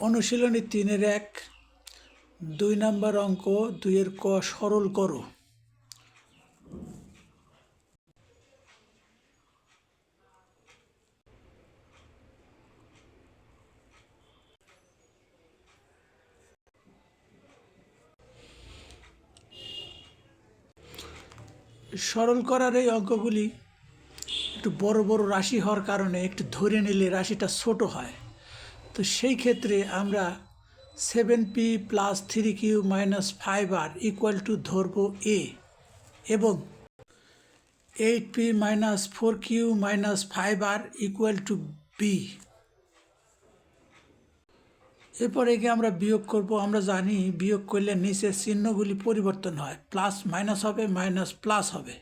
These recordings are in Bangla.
অনুশীলনী 3-1 2 নম্বর অঙ্ক 2 ক সরল করো। সরল করার এই অঙ্কগুলি একটু বড় বড় রাশি হওয়ার কারণে একটু ধরে নিলে রাশিটা ছোট হয়। তো সেই ক্ষেত্রে আমরা 7p + 3q - 5r = ধরব a এবং 8p - 4q - 5r = b। এরপর একে আমরা বিয়োগ করব। আমরা জানি বিয়োগ করলে নিচের চিহ্নগুলি পরিবর্তন হয়, প্লাস মাইনাস হবে, মাইনাস প্লাস হবে।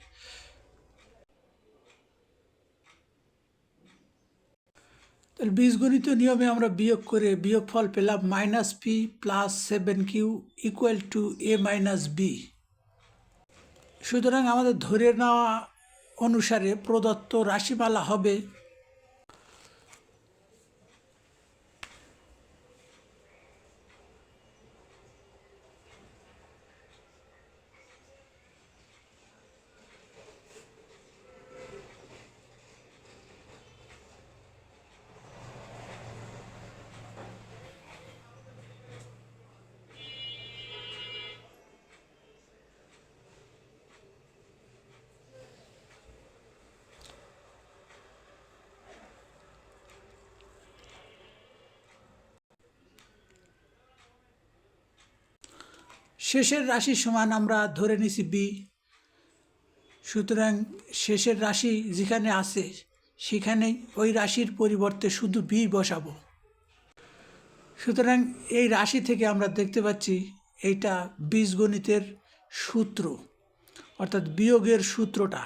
তাহলে বীজগণিত নিয়মে আমরা বিয়োগ করে বিয়োগফল পেলাম -p + 7q = a - b। সুতরাং আমাদের ধরে নেওয়া অনুসারে প্রদত্ত রাশিমালা হবে শেষের রাশি সমান আমরা ধরে নিছি b। সুতরাং শেষের রাশি যেখানে আছে সেখানেই ওই রাশির পরিবর্তে শুধু b বসাবো। সুতরাং এই রাশি থেকে আমরা দেখতে পাচ্ছি এইটা বীজগণিতের সূত্র, অর্থাৎ বিয়োগের সূত্রটা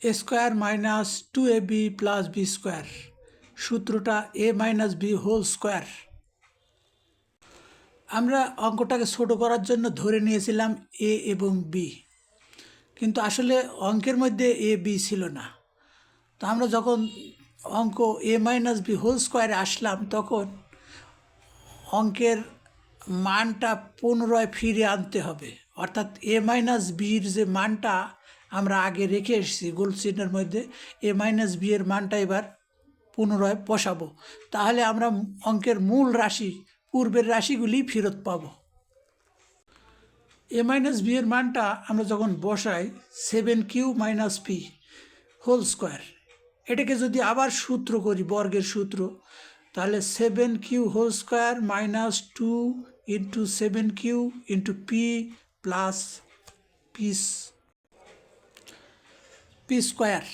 a² - 2ab + b², সূত্রটা a - b²। আমরা অঙ্কটাকে ছোট করার জন্য ধরে নিয়েছিলাম a এবং b, কিন্তু আসলে অঙ্কের মধ্যে a b ছিল না। তো আমরা যখন অঙ্ক a - b² আসলাম তখন অঙ্কের মানটা পুনরায় ফিরে আনতে হবে, অর্থাৎ a - bর যে মানটা আমরা আগে রেখে এসেছি গোল চিহ্নের মধ্যে, a - b এর মানটা এবার পুনরায় বসাবো। তাহলে আমরা অঙ্কের মূল রাশি পূর্বের রাশিগুলি ফেরত পাব। a - b এর মানটা আমরা যখন বসাই 7q - p², এটাকে যদি আবার সূত্র করি বর্গের সূত্র, তাহলে 7q² - 2 × 7q × p + p²।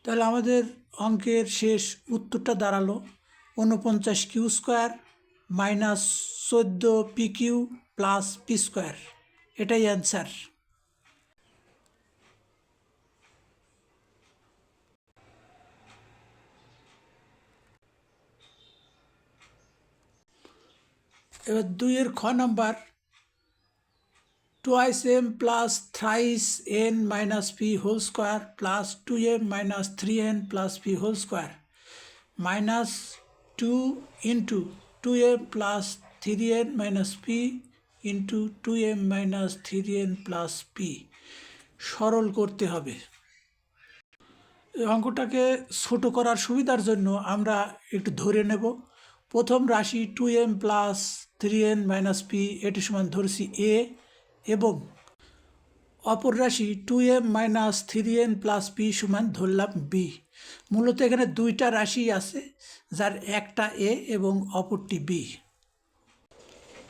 তাহলে আমাদের অঙ্কের শেষ উত্তরটা দাঁড়ালো 49q² - 14pq + p²। এটাই অ্যান্সার। এবার 2 খ number 2m + thrice n - p² + 2m - 3n + p² - 2 × 2m + 3n - p × 2m - 3n + p সরল করতে হবে। এই অঙ্কটাকে ছোট করার সুবিধার জন্য আমরা একটু ধরে নেব। প্রথম রাশি 2m + 3n - p এটি সমান ধরছি a এবং অপর রাশি 2m - 3n + p সমান ধরলাম b। মূলত এখানে দুইটা রাশি আছে, যার একটা a এবং অপরটি b।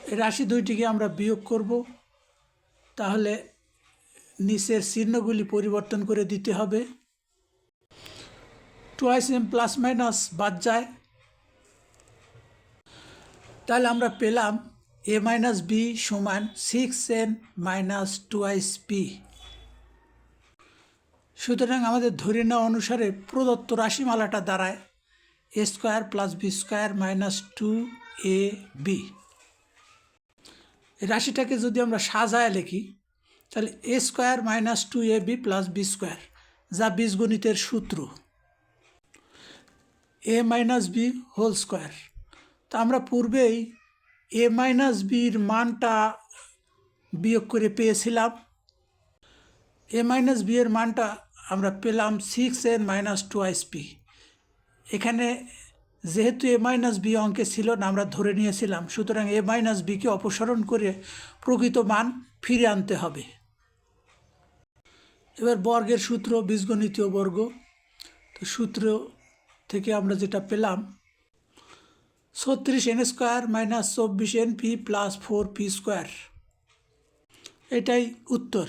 এই রাশি দুইটিকে আমরা বিয়োগ করব। তাহলে নিচের চিহ্নগুলি পরিবর্তন করে দিতে হবে। 2m ± বাদ যায়, তাহলে আমরা পেলাম a - b = 6n - 2p। সুতরাং আমাদের ধরে নেওয়া অনুসারে প্রদত্ত রাশিমালাটা দাঁড়ায় a² + b² - 2ab। এই রাশিটাকে যদি আমরা সাজায় লিখি তাহলে a² - 2ab + b², যা বীজগণিতের সূত্র। এ মাইনাস বি হোল স্কোয়ার। তা আমরা পূর্বেই এ মাইনাস বির মানটা বিয়োগ করে পেয়েছিলাম। এ মাইনাস বি এর মানটা আমরা পেলাম 6n মাইনাস 2p। এখানে যেহেতু এ মাইনাস বি অঙ্কে ছিল না, আমরা ধরে নিয়েছিলাম, সুতরাং এ মাইনাস বিকে অপসারণ করে প্রকৃত মান ফিরে আনতে হবে। এবার বর্গের সূত্র, বীজগণিতীয় বর্গ। তো সূত্র থেকে আমরা যেটা পেলাম 36n square minus 24np plus 4p square, এটাই উত্তর।